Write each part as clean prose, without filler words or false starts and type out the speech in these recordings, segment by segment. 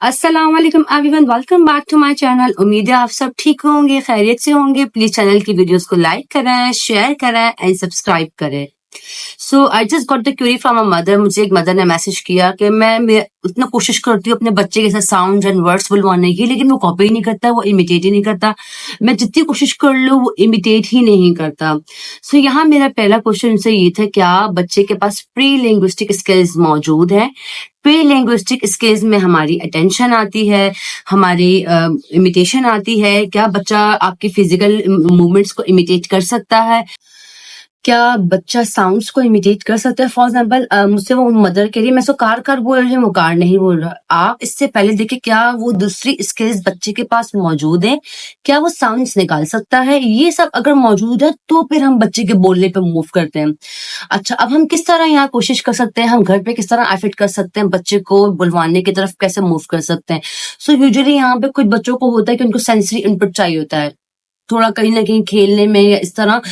अस्सलाम वालेकुम everyone, welcome back to my channel. उम्मीद है आप सब ठीक होंगे, खैरियत से होंगे। प्लीज चैनल की वीडियोस को लाइक करें, शेयर करें एंड सब्सक्राइब करें। So I just got the query from a mother. मुझे एक मदर ने मैसेज किया कि मैं इतना कोशिश करती हूँ अपने बच्चे के साथ साउंड एंड वर्ड्स बुलवाने की, लेकिन वो कॉपी ही नहीं करता, वो इमिटेट ही नहीं करता। मैं जितनी कोशिश कर लूँ वो इमिटेट ही नहीं करता। सो यहाँ मेरा पहला क्वेश्चन उनसे ये था, क्या बच्चे के पास प्री लिंग्विस्टिक स्किल्स मौजूद है? प्री लिंग्विस्टिक स्किल्स में हमारी अटेंशन आती है, हमारी इमिटेशन आती है। क्या बच्चा आपकी फिजिकल मूवमेंट्स को इमिटेट कर सकता है? क्या बच्चा साउंड्स को इमिटेट कर सकता है? फॉर एग्जाम्पल मुझसे वो मदर कह रही है, मैं इसको कार कार बोल रही हूँ, वो कार नहीं बोल रहा। आप इससे पहले देखिए क्या वो दूसरी स्किल्स बच्चे के पास मौजूद है, क्या वो साउंड्स निकाल सकता है। ये सब अगर मौजूद है तो फिर हम बच्चे के बोलने पे मूव करते हैं। अच्छा, अब हम किस तरह यहाँ कोशिश कर सकते हैं, हम घर पे किस तरह एफर्ट कर सकते हैं, बच्चे को बुलवाने की तरफ कैसे मूव कर सकते हैं। सो यूजुअली यहाँ पे कुछ बच्चों को होता है कि उनको सेंसरी इनपुट चाहिए होता है, थोड़ा कहीं ना कहीं खेलने में या इस तरह।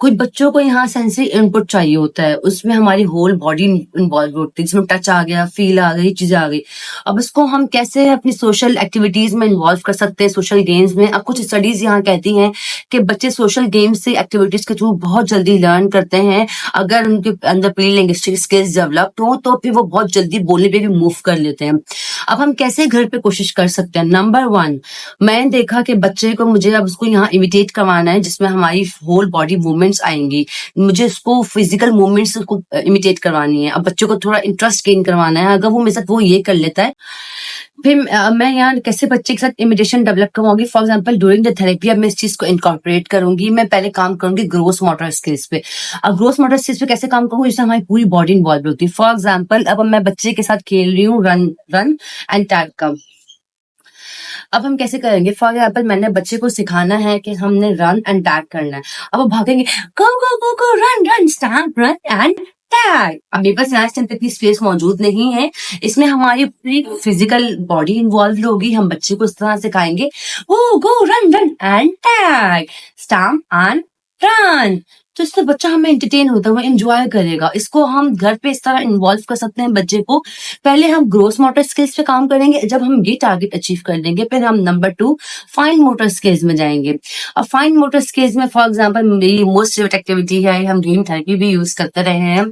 कुछ बच्चों को यहाँ सेंसरी इनपुट चाहिए होता है, उसमें हमारी होल बॉडी इन्वॉल्व होती है, जिसमें टच आ गया, फील आ गई, चीजें आ गई। अब इसको हम कैसे अपनी सोशल एक्टिविटीज में इन्वॉल्व कर सकते हैं, सोशल गेम्स में। अब कुछ स्टडीज यहाँ कहती हैं कि बच्चे सोशल गेम्स से, एक्टिविटीज के थ्रू बहुत जल्दी लर्न करते हैं। अगर उनके अंदर प्री लिंग्विस्टिक स्किल्स डेवलप्ड हो तो फिर वो बहुत जल्दी बोलने पे भी मूव कर लेते हैं। अब हम कैसे घर पे कोशिश कर सकते हैं? नंबर 1, मैंने देखा कि बच्चे को, मुझे अब उसको यहाँ इमिटेट करवाना है जिसमें हमारी होल बॉडी मूवमेंट्स आएंगी। मुझे उसको फिजिकल मूवमेंट्स को इमिटेट करवानी है। अब बच्चे को थोड़ा इंटरेस्ट गेन करवाना है। अगर वो मेरे साथ वो ये कर लेता है, फिर मैं यहाँ कैसे बच्चे के साथ इमिटेशन डेवलप करवाऊंगी। For example during the therapy अब मैं इस चीज को इनकॉर्पोरेट करूंगी। मैं पहले काम करूंगी ग्रोस मोटर स्किल्स पे। अब ग्रोस मोटर स्किल्स पे कैसे काम करूंगी, जिससे हमारी पूरी बॉडी इन्वॉल्व होती है। फॉर एग्जाम्पल अब मैं बच्चे के साथ खेल रही हूँ रन रन एंड टैग का। अब हम कैसे करेंगे? फॉर एग्जाम्पल मैंने बच्चे को सिखाना है कि हमने रन एंड टैग करना है। अब वो भागेंगे, go go go go, run run stamp, run and tag. अब मेरे पास यहाँ इस इतनी स्पेस मौजूद नहीं है, इसमें हमारी पूरी फिजिकल बॉडी इन्वॉल्व होगी। हम बच्चे को इस तरह सिखाएंगे, oh go run run and tag, stamp and run. तो इससे बच्चा हमें एंटरटेन होता है, वो एंजॉय करेगा। इसको हम घर पे इस तरह इन्वॉल्व कर सकते हैं बच्चे को। पहले हम ग्रोस मोटर स्किल्स पे काम करेंगे। जब हम ये टारगेट अचीव कर लेंगे, फिर हम नंबर 2 फाइन मोटर स्किल्स में जाएंगे। अब फाइन मोटर स्किल्स में फॉर एग्जांपल मेरी मोस्ट फेवरेट एक्टिविटी है, हम ड्रीम थेरेपी भी यूज करते रहे हैं।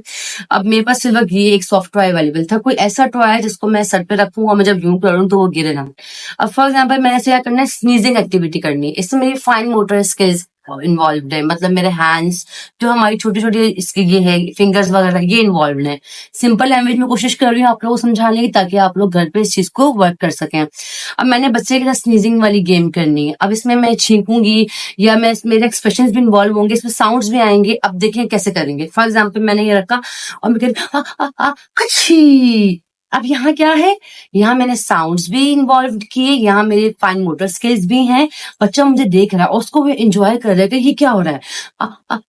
अब मेरे पास सिर्फ ये एक सॉफ्ट टॉय अवेलेबल था, कोई ऐसा टॉय है जिसको मैं सर पे रखूं और मैं जब यूं करूं तो वो गिरे ना। अब फॉर एग्जाम्पल मैंने ऐसे क्या करना है, स्नीजिंग एक्टिविटी करनी है। इसमें मेरी फाइन मोटर स्किल्स इन्वॉल्व है, मतलब मेरे हैंड्स, जो हमारी छोटी छोटी इसकी ये है फिंगर्स वगैरह, ये इन्वॉल्व है। सिंपल लैंग्वेज में कोशिश कर रही हूँ आप लोगों को समझाने की, ताकि आप लोग घर पे इस चीज को वर्क कर सकें। अब मैंने बच्चे के साथ स्नीजिंग वाली गेम करनी है। अब इसमें मैं छींकूंगी या मैं मेरे एक्सप्रेशंस भी इन्वॉल्व होंगे, इसमें साउंड्स भी आएंगे। अब देखिए कैसे करेंगे। फॉर एग्जाम्पल मैंने ये रखा और मैं कह रही अच्छी। अब यहाँ क्या है, यहाँ मैंने साउंड्स भी इन्वॉल्व किए, यहाँ मेरे फाइन मोटर स्किल्स भी हैं। बच्चा मुझे देख रहा है, उसको भी एंजॉय कर रहा है कि ये क्या हो रहा है।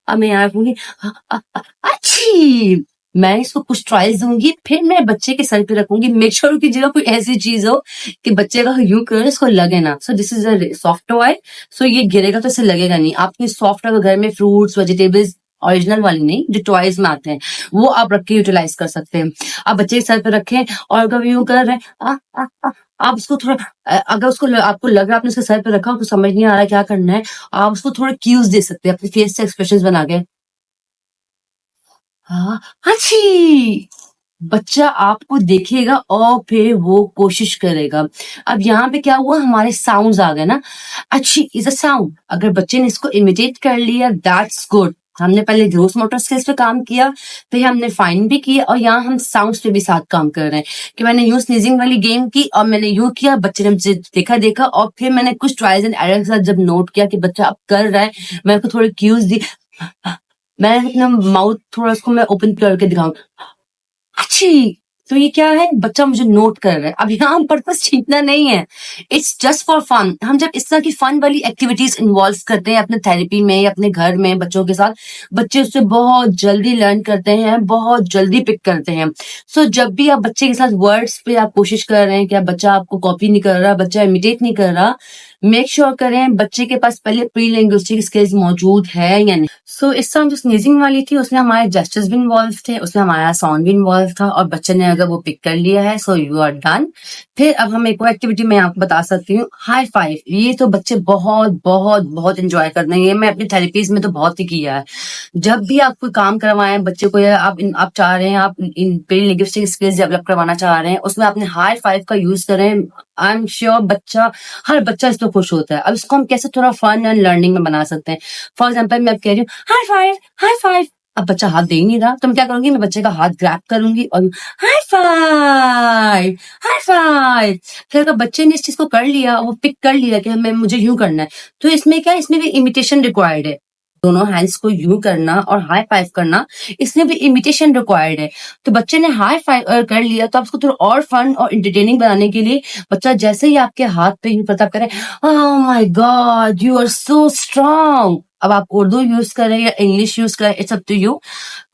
अब मैं यहाँ कहूंगी अच्छी। मैं इसको कुछ ट्रायल्स दूंगी, फिर मैं बच्चे के सर पे रखूंगी। मेक श्योर की जगह कोई ऐसी चीज हो कि बच्चे का यूं कर इसको लगे ना। So this is a soft toy, so ये गिरेगा तो इसे लगेगा नहीं। आपकी सॉफ्ट टॉय घर में फ्रूट्स वेजिटेबल्स, ओरिजिनल वाली नहीं, जो टॉयज में आते हैं, वो आप रख के यूटिलाइज कर सकते हैं। आप बच्चे के सर पे रखें और अगर यूं कर रहे हैं आप उसको थोड़ा, अगर उसको आपको लग रहा है आपने उसके सर पे रखा, उसको समझ नहीं आ रहा क्या करना है, आप उसको थोड़ा क्यूज दे सकते हैं अपने फेस से एक्सप्रेशंस बना के। हाँ अच्छी। बच्चा आपको देखेगा और फिर वो कोशिश करेगा। अब यहाँ पे क्या हुआ, हमारे साउंड्स आ गए ना। अच्छी इज अ साउंड। अगर बच्चे ने इसको इमिटेट कर लिया, दैट्स गुड। हमने पहले ग्रोस मोटर स्किल्स पे काम किया, फिर हमने फाइन भी किया, और यहाँ हम साउंड्स पे भी साथ काम कर रहे हैं। कि मैंने यूं स्नीजिंग वाली गेम की और मैंने यूं किया, बच्चे ने मुझे देखा और फिर मैंने कुछ ट्रायल्स एंड एरर्स के साथ जब नोट किया कि बच्चा अब कर रहा है, मैं उसको थोड़े क्यूज दी। मैं अपना माउथ थोड़ा उसको मैं ओपन करके दिखाऊं अच्छी। तो ये क्या है, बच्चा मुझे नोट कर रहा है। अब यहाँ हम पर्पस छीनना नहीं है, इट्स जस्ट फॉर फन। हम जब इस तरह की फन वाली एक्टिविटीज इन्वॉल्व करते हैं अपने थेरेपी में या अपने घर में बच्चों के साथ, बच्चे उससे बहुत जल्दी लर्न करते हैं, बहुत जल्दी पिक करते हैं। सो जब भी आप बच्चे के साथ वर्ड्स पे आप कोशिश कर रहे हैं कि बच्चा आपको कॉपी नहीं कर रहा, बच्चा इमिटेट नहीं कर रहा, मेक श्योर करें बच्चे के पास पहले प्री लिंग्विस्टिक स्किल्स मौजूद है या नहीं। सो इस तरह जो स्नीजिंग वाली थी उसमें हमारे जेस्चर्स भी इन्वॉल्व थे, उसमें हमारा साउंड भी इन्वॉल्व था, और बच्चे ने अगर वो पिक कर लिया है सो यू आर डन। फिर अब हम एक और एक्टिविटी मैं आपको बता सकती हूँ, हाई फाइव। ये तो बच्चे बहुत बहुत बहुत एंजॉय करते हैं, ये मैं अपनी थेरेपीज में तो बहुत ही किया है। जब भी आप कोई काम करवाएं बच्चे को, या आप चाह रहे हैं आप इन लिंग्विस्टिक स्किल्स डेवलप करवाना चाह रहे हैं, उसमें आपने हाई फाइव का यूज करें, आई एम श्योर हर बच्चा इसमें खुश होता है। अब इसको हम कैसे थोड़ा फन एंड लर्निंग में बना सकते हैं। फॉर एग्जाम्पल मैं अब कह रही हूँ हाई फाइव, हाई फाइव। अब बच्चा हाथ दे ही नहीं रहा, तो मैं क्या करूंगी, मैं बच्चे का हाथ ग्रैब करूंगी और हाई फाइव, हाई फाइव। फिर अगर बच्चे ने इस चीज को कर लिया, वो पिक कर लिया कि हमें मुझे यूं करना है, तो इसमें क्या है, इसमें भी इमिटेशन रिक्वायर्ड है। दोनों हैंड्स को यूं करना और हाई फाइव करना, इसमें भी इमिटेशन रिक्वायर्ड है। तो बच्चे ने हाई फाइव कर लिया, तो आप उसको थोड़ा और फन और इंटरटेनिंग बनाने के लिए बच्चा जैसे ही आपके हाथ पे यूं करता, आप करें oh my God you are so strong. अब आप उर्दू यूज करें या इंग्लिश यूज करें, इट्स अप टू यू।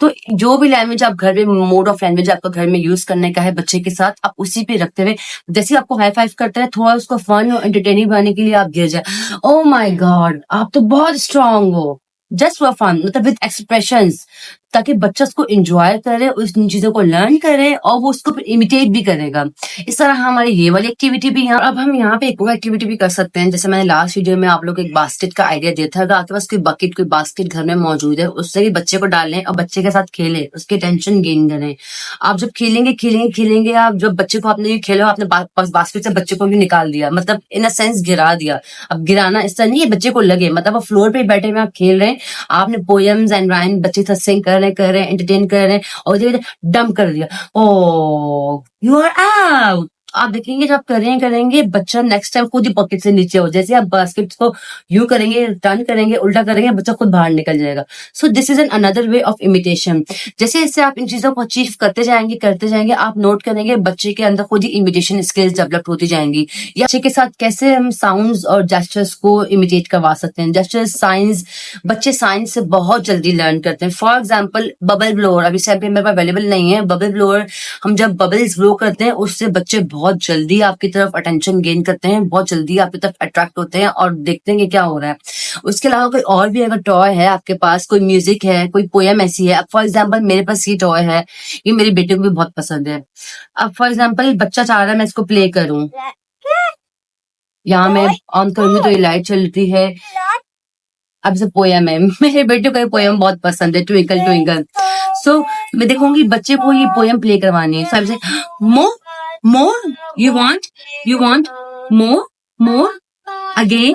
तो जो भी लैंग्वेज आप घर में, मोड ऑफ लैंग्वेज आपका घर में यूज करने का है बच्चे के साथ, आप उसी पे रखते हुए जैसे आपको हाई फाइव करता है, थोड़ा उसको फन और एंटरटेनिंग बनाने के लिए आप गिर जाए, ओह माय गॉड आप तो बहुत स्ट्रांग हो, जस्ट फॉर फन, मतलब विद एक्सप्रेशंस, ताकि बच्चा उसको एंजॉय करे, उस चीजों को लर्न करे और वो उसको इमिटेट भी करेगा। इस तरह हमारी ये वाली एक्टिविटी भी यहाँ। अब हम यहाँ पे एक और एक्टिविटी भी कर सकते हैं, जैसे मैंने लास्ट वीडियो में आप लोग को एक बास्केट का आइडिया दिया था। अगर आपके पास कोई बकेट, कोई बास्केट घर में मौजूद है, उससे भी बच्चे को डालें और बच्चे के साथ खेलें, उसकी टेंशन गेन करें। आप जब खेलेंगे, आप जब बच्चे को आपने खेलो, आपने बास्केट से बच्चे को भी निकाल दिया, मतलब इन अ सेंस गिरा दिया। अब गिराना इस तरह नहीं है बच्चे को लगे, मतलब वो फ्लोर पे बैठे हुए आप खेल रहे हैं, आपने पोएम्स एंड राइम बच्चे के साथ सिंग कर रहे हैं, एंटरटेन कर रहे हैं, और डंप कर दिया, ओ यू आर आउट। आप देखेंगे जब करेंगे बच्चा नेक्स्ट टाइम खुद ही पॉकेट से नीचे हो, जैसे आप बास्केट को यू करेंगे, टर्न करेंगे, उल्टा करेंगे, बच्चा खुद बाहर निकल जाएगा। सो this is an another way of imitation. जैसे जैसे आप इन चीजों को अचीव करते जाएंगे, आप नोट करेंगे बच्चे के अंदर खुद ही इमिटेशन स्किल्स डेवलप होती जाएंगी। या बच्चे के साथ कैसे हम साउंड्स और जेस्चर्स को इमिटेट करवा सकते हैं। जेस्चर्स, साइंस, बच्चे साइंस से बहुत जल्दी लर्न करते हैं। फॉर एग्जाम्पल बबल ब्लोअर, अभी टाइम पे मेरे पास अवेलेबल नहीं है। बबल ब्लोअर, हम जब बबल्स ब्लो करते हैं उससे बच्चे बहुत जल्दी आपकी तरफ अटेंशन गेन करते हैं, बहुत जल्दी आपकी तरफ अट्रैक्ट होते हैं और देखते हैं कि क्या हो रहा है। उसके अलावा कोई और भी अगर टॉय है आपके पास, कोई म्यूजिक है, कोई पोएम ऐसी है। अब फॉर एग्जाम्पल मेरे पास ये टॉय है, ये मेरे बेटे को भी बहुत पसंद है। अब फॉर एग्जाम्पल बच्चा चाह रहा है मैं इसको प्ले करूं, यहाँ मैं ऑन करूंगी तो ये लाइट चलती है। अब से पोएम है, मेरे बेटे को ये पोएम बहुत पसंद है, ट्विंकल ट्विंकल। सो मैं देखूंगी बच्चे को ये पोएम प्ले करवानी है, so I say more you want more again.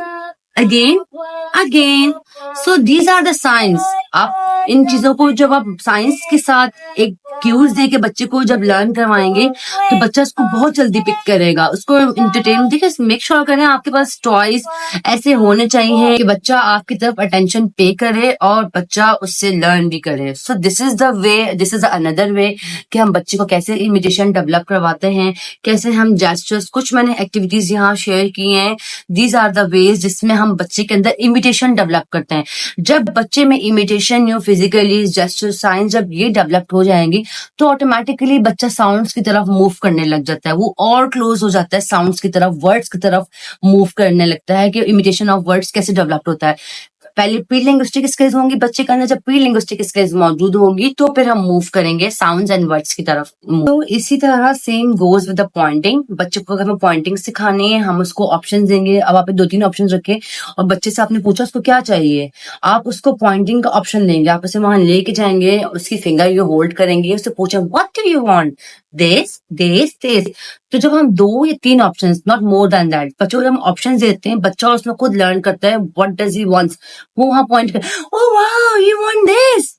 So these are the signs. आप इन चीजों को जब आप साइंस के साथ एक क्यूज दे के बच्चे को जब लर्न करवाएंगे तो बच्चा उसको बहुत जल्दी पिक करेगा, उसको इंटरटेन। देखिए मेक श्योर करें आपके पास टॉयज ऐसे होने चाहिए कि बच्चा आपकी तरफ अटेंशन पे करे और बच्चा उससे लर्न भी करे। सो this is the way, this is another way कि हम बच्चे को कैसे इमिटेशन डेवलप करवाते हैं, कैसे हम जेस्चर्स, कुछ मैंने एक्टिविटीज यहाँ शेयर की हैं। दीज आर द वेज जिसमें हम बच्चे के अंदर इमिटेशन डेवलप करते हैं। जब बच्चे में इमिटेशन, यो फिजिकली जेस्चर, साइंस जब ये डेवलप हो जाएंगी तो ऑटोमेटिकली बच्चा साउंड्स की तरफ मूव करने लग जाता है, वो और क्लोज हो जाता है साउंड्स की तरफ, वर्ड्स की तरफ मूव करने लगता है कि इमिटेशन ऑफ वर्ड्स कैसे डेवलप होता है। पहले प्री लिंग्विस्टिक स्किल्स होंगी बच्चे के अंदर, जब प्री लिंग्विस्टिक स्किल्स मौजूद होंगी तो फिर हम मूव करेंगे साउंड्स एंड वर्ड्स की तरफ। तो इसी तरह same goes with the Poynting. बच्चे को अगर हमें पॉइंटिंग सिखानी है, हम उसको ऑप्शन देंगे। अब आप 2-3 ऑप्शन रखे और बच्चे से आपने पूछा उसको क्या चाहिए, आप उसको पॉइंटिंग का ऑप्शन देंगे, आप उसे वहां लेके जाएंगे, उसकी फिंगर यू होल्ड करेंगे, उससे पूछे what do you want, this this this. तो जब हम 2 या 3 options, not more than that, बच्चों को हम ऑप्शन देते हैं, बच्चा उसमें खुद लर्न करता है व्हाट डज ही वांट्स, वो वहां पॉइंट कर, oh wow you want this.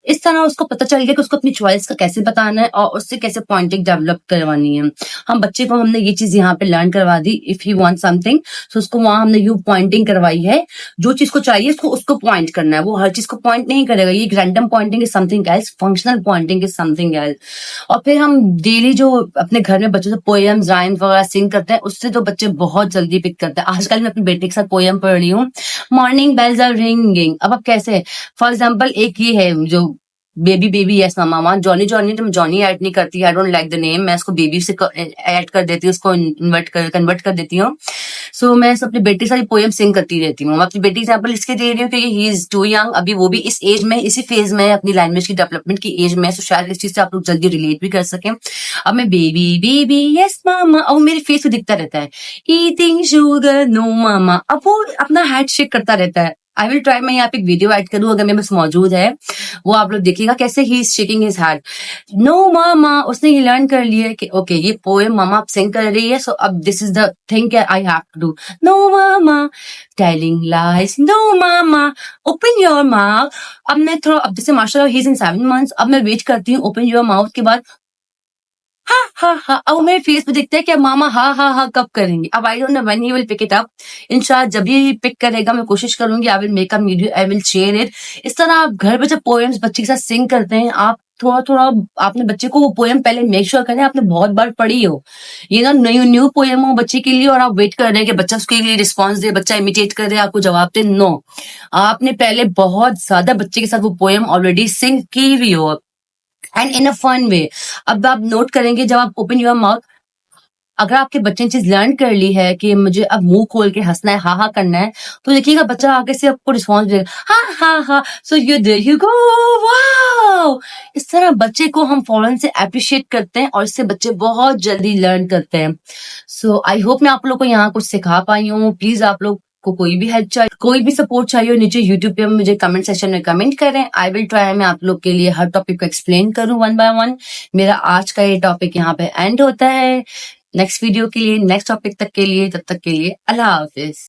इस तरह उसको पता चल गया कि उसको अपनी चॉइस का कैसे बताना है और उससे कैसे पॉइंटिंग डेवलप करवानी है। हम बच्चे को हमने ये चीज यहाँ पे लर्न करवा दी, इफ ही वांट समथिंग तो उसको वहां हमने यू पॉइंटिंग करवाई है, जो चीज को चाहिए उसको पॉइंट करना है, वो हर चीज को पॉइंट नहीं करेगा। ये random Poynting is something else, functional Poynting is something else. और फिर हम डेली जो अपने घर में बच्चों से पोएम्स, राइम्स वगैरह सिंग करते हैं, उससे तो बच्चे बहुत जल्दी पिक करते हैं। आजकल मैं अपने बेटे के साथ पोएम पढ़ रही हूँ, मॉर्निंग बेल्स आर रिंगिंग। अब कैसे, फॉर एग्जाम्पल एक ये है जो बेबी बेबी यस मामा, जॉनी जॉनी, तो मैं जॉनी ऐड नहीं करती, I don't like the name, मैं इसको बेबी से ऐड कर देती हूँ, उसको कन्वर्ट कर देती हूँ। सो मैं अपनी बेटी से पोएम सिंग करती रहती हूँ। मैं अपनी बेटी एग्जाम्पल इसके दे रही हूँ क्योंकि ही इज टू यंग, अभी वो भी इस एज में, इसी फेज में, अपनी लैंग्वेज की डेवलपमेंट की एज में, सो शायद इस चीज से आप लोग जल्दी रिलेट भी कर सकें। अब मैं बेबी बेबी यस मामा, अब वो मेरे फेस पे दिखता रहता है, ईटिंग शुगर नो मामा, अब वो अपना हेड शेक करता रहता है। आई विल ट्राई, मैं यहाँ पे एक वीडियो ऐड करूँ अगर मेरे पास मौजूद है, वो आप लोग देखिएगा कैसे he is shaking his head no mama. उसने ये लर्न कर लिया कि ओके ये पोएम मामा आप सिंग कर रही है, सो अब this is the thing I have to do, no mama telling lies, no mama open your mouth. अब मैं थोड़ा, अब जैसे माशाल्लाह ही इज इन 7 months, अब मैं वेट करती हूँ ओपन योर माउथ के बाद हा हा हा, अब मेरे फेस पे दिखता है कि मामा हा हा हा कब करेंगे। अब I don't know when he will pick it up. इंशाल्लाह जब भी पिक करेगा मैं कोशिश करूंगी, I will make a video, I will share it. इस तरह आप घर पे जब पोएम्स बच्चे के साथ सिंग करते हैं, आप थोड़ा थोड़ा आपने बच्चे को वो पोएम पहले मेक श्योर करें आपने बहुत बार पढ़ी हो, ये ना न्यू न्यू पोएम हो बच्चे के लिए और आप वेट कर रहे हैं कि बच्चा उसके लिए रिस्पॉन्स दे, बच्चा इमिटेट करे, आपको जवाब दे। नो, आपने पहले बहुत ज्यादा बच्चे के साथ वो पोएम ऑलरेडी सिंग की हुई हो, and in a fun way. अब आप नोट करेंगे जब आप ओपन योर माउथ, अगर आपके बच्चे ने चीज लर्न कर ली है कि मुझे अब मुंह खोल के हंसना है, हा हा करना है, तो देखिएगा बच्चा आगे से आपको रिस्पॉन्स देगा, हा हा हा, so you there you go, wow. इस तरह बच्चे को हम फौरन से अप्रिशिएट करते हैं और इससे बच्चे बहुत जल्दी लर्न करते हैं। सो आई होप मैं आप लोग को यहाँ कुछ सिखा पाई हूँ। प्लीज आप लोग को कोई भी हेल्प चाहिए, कोई भी सपोर्ट चाहिए हो, नीचे यूट्यूब पे मुझे कमेंट सेक्शन में कमेंट करें। आई विल ट्राई, मैं आप लोग के लिए हर टॉपिक को एक्सप्लेन करूं वन बाय वन। मेरा आज का ये टॉपिक यहाँ पे एंड होता है। नेक्स्ट वीडियो के लिए, नेक्स्ट टॉपिक तक के लिए, तब तक के लिए अल्लाह हाफिज।